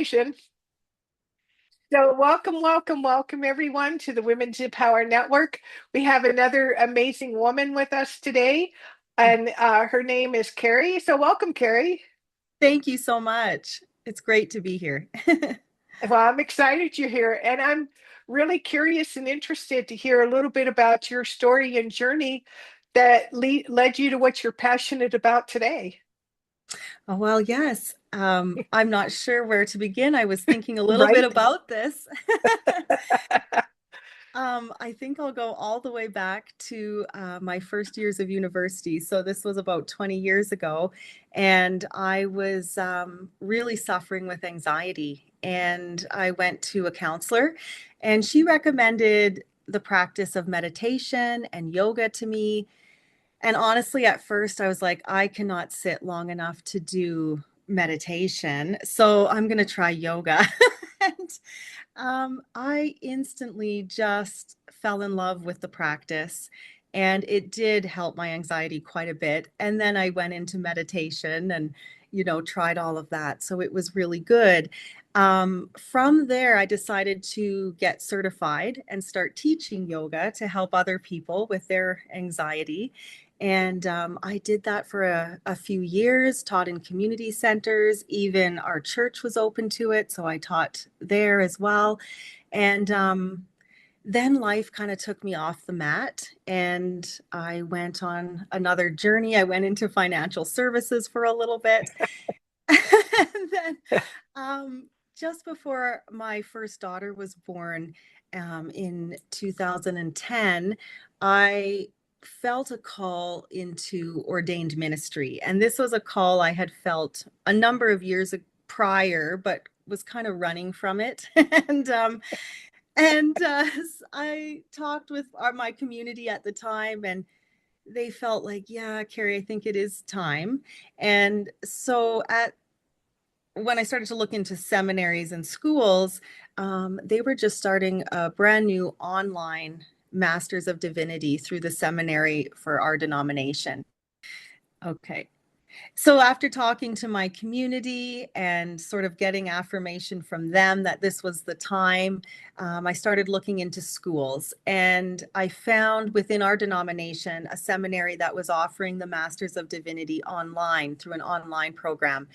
Rehabilitation. So, welcome, everyone to the Women's Empower Network. We have another amazing woman with us today, and her name is Carrie. So, welcome, Carrie. Thank you so much. It's great to be here. Well, I'm excited you're here, and I'm really curious and interested to hear a little bit about your story and journey that led you to what you're passionate about today. Oh, well, yes. I'm not sure where to begin. I was thinking a little bit Right? about this. I think I'll go all the way back to my first years of university. So this was about 20 years ago, and I was really suffering with anxiety. And I went to a counselor, and she recommended the practice of meditation and yoga to me. And honestly, at first, I was like, I cannot sit long enough to do meditation. So I'm going to try yoga. And I instantly just fell in love with the practice. And it did help my anxiety quite a bit. And then I went into meditation and, tried all of that. So it was really good. From there, I decided to get certified and start teaching yoga to help other people with their anxiety. And I did that for a few years, taught in community centers. Even our church was open to it. So I taught there as well. And then life kind of took me off the mat and I went on another journey. I went into financial services for a little bit. And then um, just before my first daughter was born in 2010, I felt a call into ordained ministry. And this was a call I had felt a number of years prior, but was kind of running from it. And I talked with my community at the time, and they felt like, yeah, Carrie, I think it is time. And so at when I started to look into seminaries and schools, they were just starting a brand new online Masters of Divinity through the seminary for our denomination. Okay. So after talking to my community and sort of getting affirmation from them that this was the time, I started looking into schools. And I found within our denomination a seminary that was offering the Masters of Divinity online through an online program.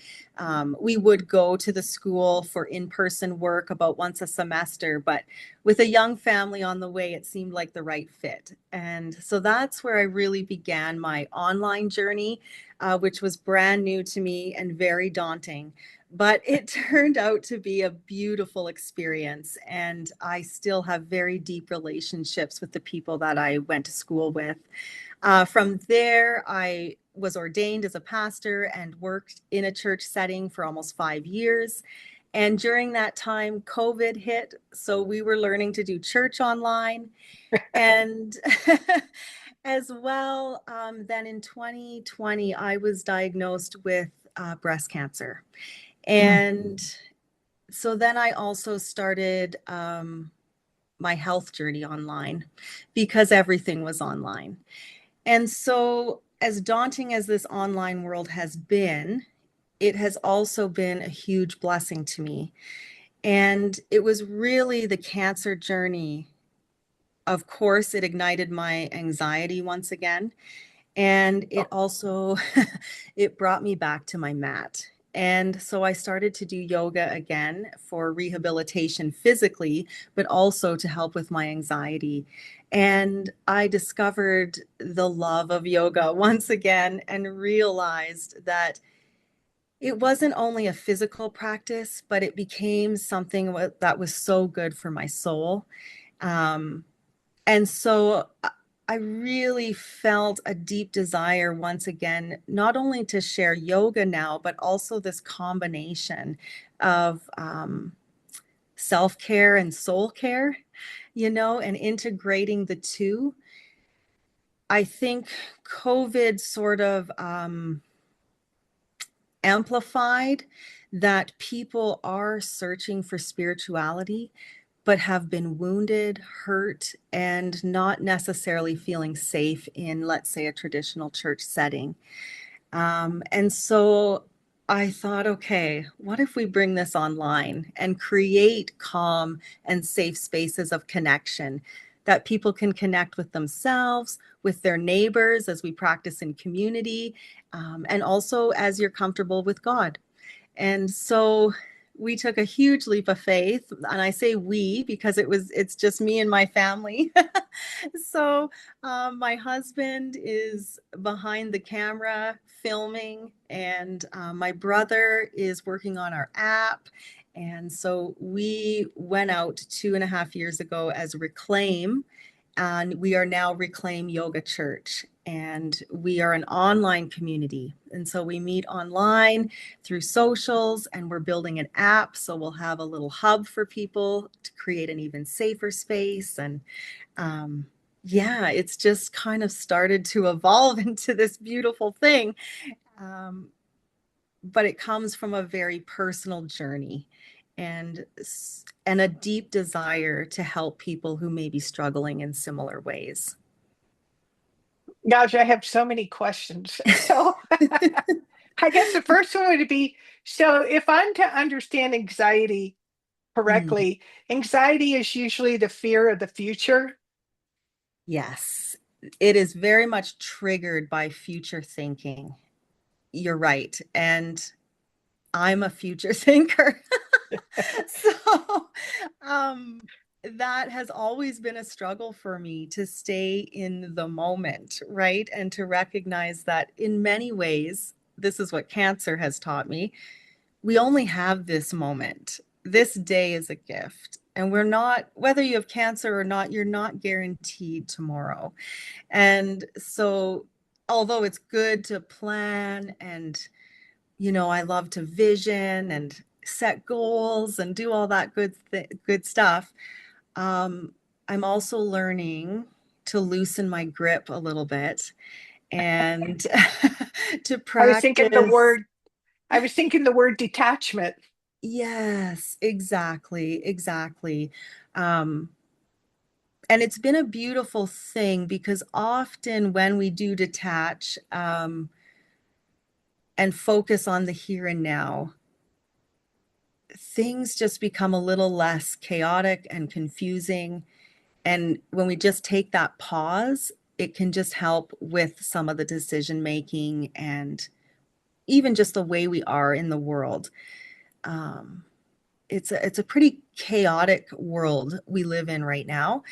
We would go to the school for in-person work about once a semester, but with a young family on the way, it seemed like the right fit. And so that's where I really began my online journey, which was brand new to me and very daunting. But it turned out to be a beautiful experience. And I still have very deep relationships with the people that I went to school with. From there, I was ordained as a pastor and worked in a church setting for almost 5 years. And during that time, COVID hit. So we were learning to do church online. And as well, then in 2020, I was diagnosed with breast cancer. Mm. And so then I also started my health journey online because everything was online. And so, as daunting as this online world has been, it has also been a huge blessing to me. And it was really the cancer journey. Of course, it ignited my anxiety once again. And it also it brought me back to my mat. And so I started to do yoga again for rehabilitation physically, but also to help with my anxiety. And I discovered the love of yoga once again and realized that it wasn't only a physical practice, but it became something that was so good for my soul. Um, and so I really felt a deep desire once again, not only to share yoga now, but also this combination of self care and soul care, and integrating the two. I think COVID sort of amplified that people are searching for spirituality but have been wounded, hurt, and not necessarily feeling safe in, let's say, a traditional church setting. And so I thought, okay, what if we bring this online and create calm and safe spaces of connection that people can connect with themselves, with their neighbors as we practice in community, and also as you're comfortable with God. And so we took a huge leap of faith, and I say we because it's just me and my family. So my husband is behind the camera filming, and my brother is working on our app. And so we went out 2.5 years ago as Reclaim, and we are now Reclaim Yoga Church. And we are an online community. And so we meet online through socials, and we're building an app. So we'll have a little hub for people to create an even safer space. And um, yeah, it's just kind of started to evolve into this beautiful thing. Um, but it comes from a very personal journey and and a deep desire to help people who may be struggling in similar ways. Gosh, I have so many questions. So I guess the first one would be, so if I'm to understand anxiety Mm, correctly, anxiety is usually the fear of the future. yes, it is very much triggered by future thinking. You're right. And I'm a future thinker. So um, that has always been a struggle for me to stay in the moment, right? And to recognize that in many ways, this is what cancer has taught me. We only have this moment. This day is a gift. And we're not, whether you have cancer or not, you're not guaranteed tomorrow. And so, although it's good to plan and I love to vision and set goals and do all that good stuff. Um, I'm also learning to loosen my grip a little bit and to I was thinking the practice. word, I was thinking the word detachment. Yes, exactly, exactly. Um, and it's been a beautiful thing because often when we do detach and focus on the here and now, things just become a little less chaotic and confusing. And when we just take that pause, it can just help with some of the decision making and even just the way we are in the world. Um, it's a pretty chaotic world we live in right now,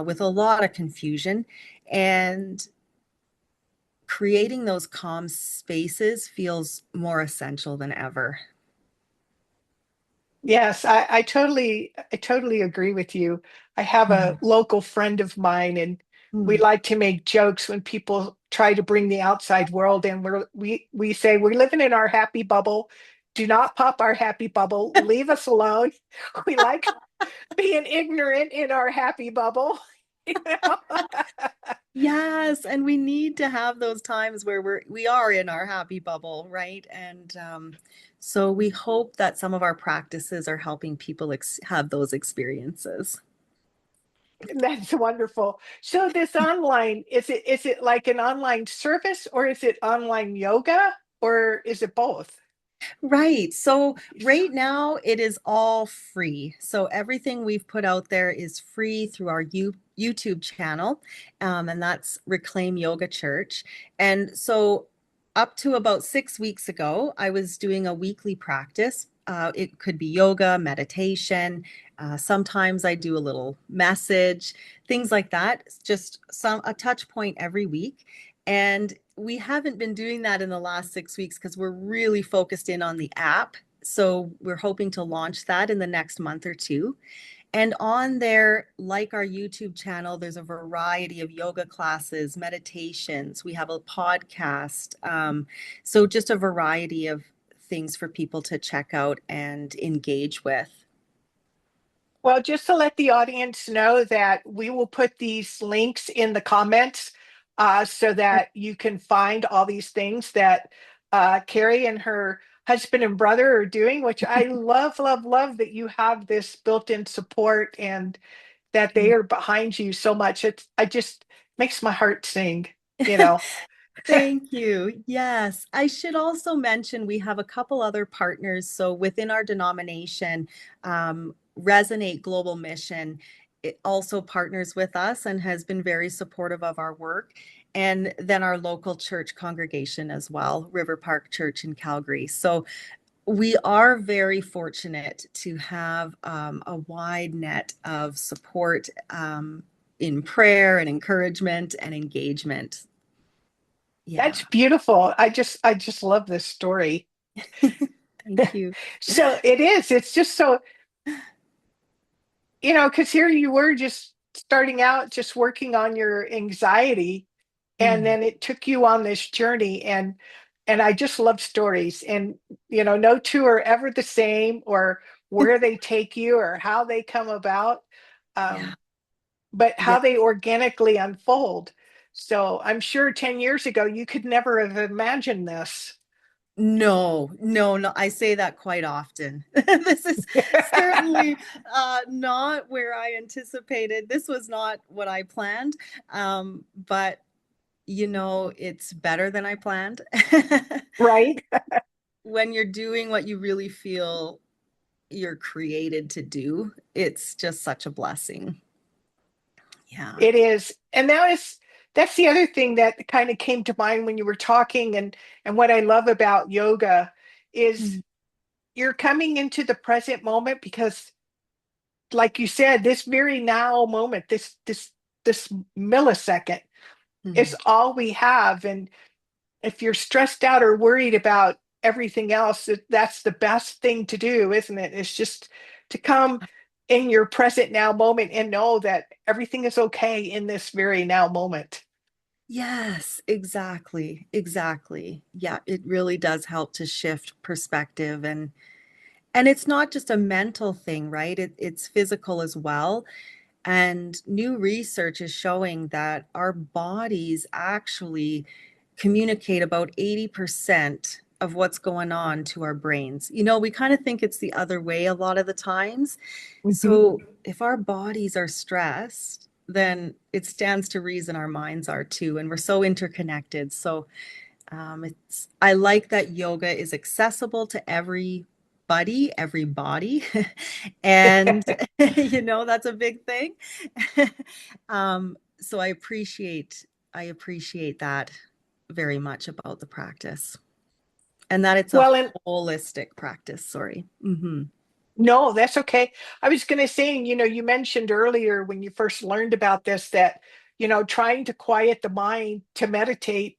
with a lot of confusion, and creating those calm spaces feels more essential than ever. Yes, I totally agree with you. I have a Mm. local friend of mine, and we Mm. like to make jokes when people try to bring the outside world in. We say we're living in our happy bubble. Do not pop our happy bubble. Leave us alone. We like being ignorant in our happy bubble. You know? Yes, and we need to have those times where we are in our happy bubble, right? And so we hope that some of our practices are helping people have those experiences. That's wonderful. So this online, is it like an online service, or is it online yoga, or is it both? Right. So right now it is all free. So everything we've put out there is free through our YouTube channel, and that's Reclaim Yoga Church. And so up to about 6 weeks ago, I was doing a weekly practice. It could be yoga, meditation. Sometimes I do a little message, things like that. It's just a touch point every week. And we haven't been doing that in the last 6 weeks because we're really focused in on the app. So we're hoping to launch that in the next month or two. And on there, like our YouTube channel, there's a variety of yoga classes, meditations. We have a podcast. So just a variety of things for people to check out and engage with. Well, just to let the audience know that we will put these links in the comments, so that you can find all these things that Carrie and her husband and brother are doing, which I love, love, love that you have this built-in support and that they are behind you so much. I just makes my heart sing, you know. Thank you. Yes. I should also mention we have a couple other partners. So within our denomination, Resonate Global Mission, it also partners with us and has been very supportive of our work. And then our local church congregation as well, River Park Church in Calgary. So we are very fortunate to have a wide net of support in prayer and encouragement and engagement. That's Yeah. beautiful. I just love this story. Thank you. So it is. It's just so, because here you were just starting out, just working on your anxiety, and Mm, then it took you on this journey. And I just love stories. And no two are ever the same, or where they take you, or how they come about, yeah. um, but Yeah. how they organically unfold. So I'm sure 10 years ago you could never have imagined this. No, no, no. I say that quite often. This is certainly not where I anticipated. This was not what I planned. But it's better than I planned. Right. When you're doing what you really feel you're created to do, it's just such a blessing. Yeah. It is. And that's the other thing that kind of came to mind when you were talking. And what I love about yoga is Mm, you're coming into the present moment, because like you said, this very now moment, this millisecond is mm. all we have. And if you're stressed out or worried about everything else, that's the best thing to do, isn't it? It's just to come in your present now moment and know that everything is okay in this very now moment. Yes, exactly. Exactly. Yeah, it really does help to shift perspective and it's not just a mental thing, right? It's physical as well. And new research is showing that our bodies actually communicate about 80% of what's going on to our brains. We kind of think it's the other way a lot of the times. Mhm. So if our bodies are stressed, then it stands to reason our minds are too. And we're so interconnected. So I like that yoga is accessible to every body, and that's a big thing. So I appreciate that very much about the practice, and that it's a Well, and holistic practice. Sorry. Hmm. no, that's okay. I was going to say, you mentioned earlier when you first learned about this that, trying to quiet the mind to meditate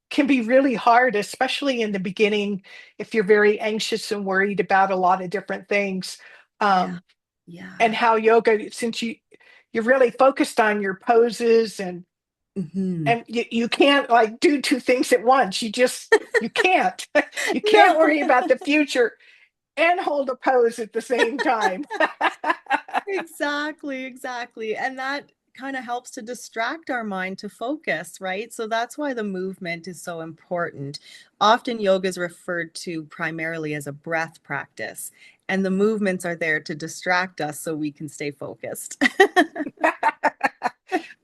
can be really hard, especially in the beginning, if you're very anxious and worried about a lot of different things. Yeah. Um, and Yeah. how yoga, since you're really focused on your poses, and Hmm. you can't like do two things at once. You can't. You can't No. worry about the future and hold a pose at the same time. Exactly, exactly. And that kind of helps to distract our mind to focus, right? So that's why the movement is so important. Often yoga is referred to primarily as a breath practice, and the movements are there to distract us so we can stay focused.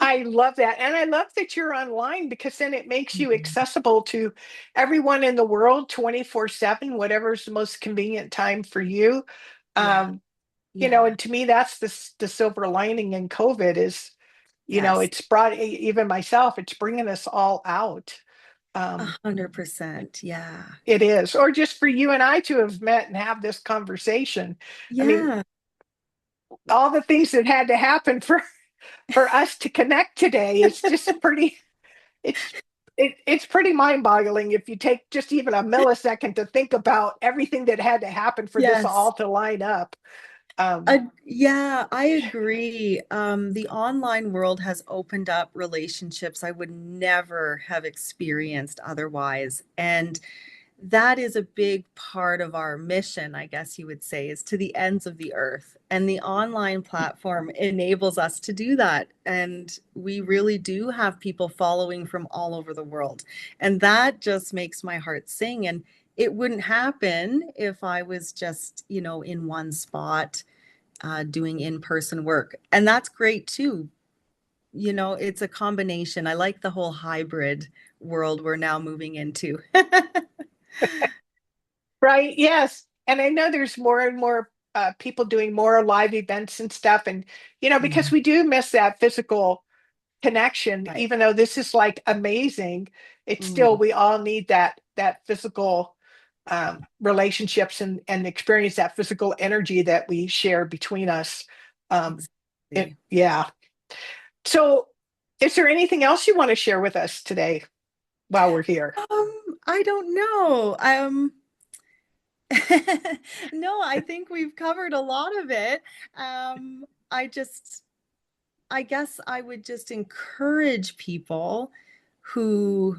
I love that. And I love that you're online, because then it makes you Mhm. accessible to everyone in the world 24/7, whatever's the most convenient time for you. Yeah, Um, yeah. and to me, that's the silver lining in COVID is, Yes, it's brought, even myself, it's bringing us all out. a Um, 100%. Yeah. it is, or just for you and I to have met and have this conversation. I mean, Yeah. all the things that had to happen for us to connect today is just pretty. It's it's pretty mind-boggling if you take just even a millisecond to think about everything that had to happen for this Yes. all to line up. Um, Yeah, I agree. The online world has opened up relationships I would never have experienced otherwise. And that is a big part of our mission, I guess you would say, is to the ends of the earth. And the online platform enables us to do that. And we really do have people following from all over the world. And that just makes my heart sing. And it wouldn't happen if I was just, in one spot doing in-person work. And that's great too. It's a combination. I like the whole hybrid world we're now moving into. Right. Yes. And I know there's more and more people doing more live events and stuff. And, because Mhm. we do miss that physical connection, Right. even though this is like amazing, it's still, Mm, we all need that physical relationships and experience that physical energy that we share between us. exactly. Yeah. So is there anything else you want to share with us today while we're here? I don't know. No, I think we've covered a lot of it. I just, I guess I would just encourage people who,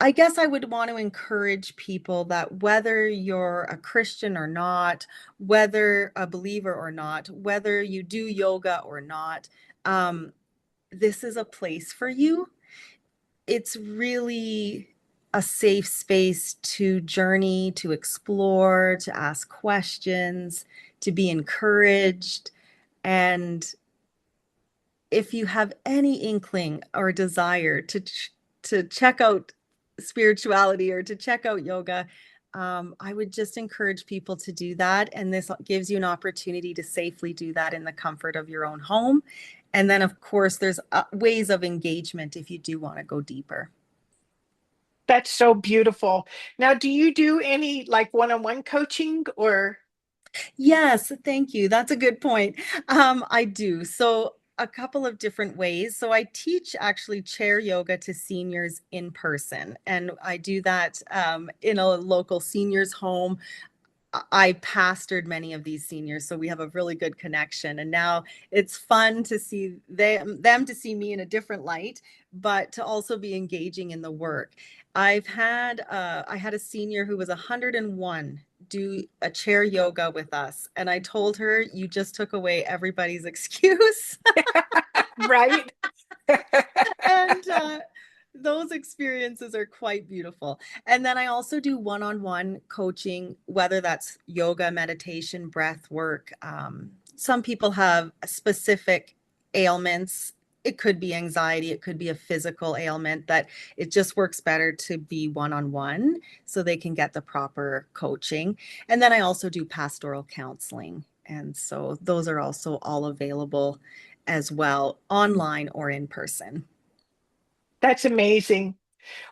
I guess I would want to encourage people that whether you're a Christian or not, whether a believer or not, whether you do yoga or not, um, this is a place for you. It's really a safe space to journey, to explore, to ask questions, to be encouraged. And if you have any inkling or desire to check out spirituality or to check out yoga, I would just encourage people to do that. And this gives you an opportunity to safely do that in the comfort of your own home. And then, of course, there's ways of engagement if you do want to go deeper. That's so beautiful. Now, do you do any like one-on-one coaching or? Yes, thank you. That's a good point. I do. So, a couple of different ways. So, I teach actually chair yoga to seniors in person, and I do that in a local seniors home. I pastored many of these seniors, so we have a really good connection. And now it's fun to see them to see me in a different light, but to also be engaging in the work. I had a senior who was 101 do a chair yoga with us, and I told her, "You just took away everybody's excuse." Right? And those experiences are quite beautiful. And then I also do one-on-one coaching, whether that's yoga, meditation, breath work. Some people have specific ailments. It could be anxiety, it could be a physical ailment that it just works better to be one-on-one so they can get the proper coaching. And then I also do pastoral counseling. And so those are also all available as well, online or in person. That's amazing.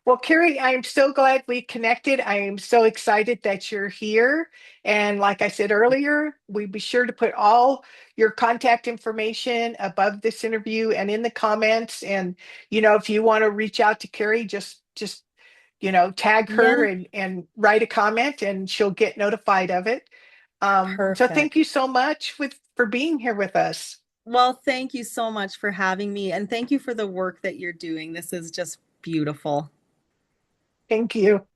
Well, Carrie, I'm so glad we connected. I am so excited that you're here. And like I said earlier, we be sure to put all your contact information above this interview and in the comments. And, if you want to reach out to Carrie, just tag her Yeah, and write a comment and she'll get notified of it. So thank perfect. you so much for being here with us. Well, thank you so much for having me, and thank you for the work that you're doing. This is just beautiful. Thank you.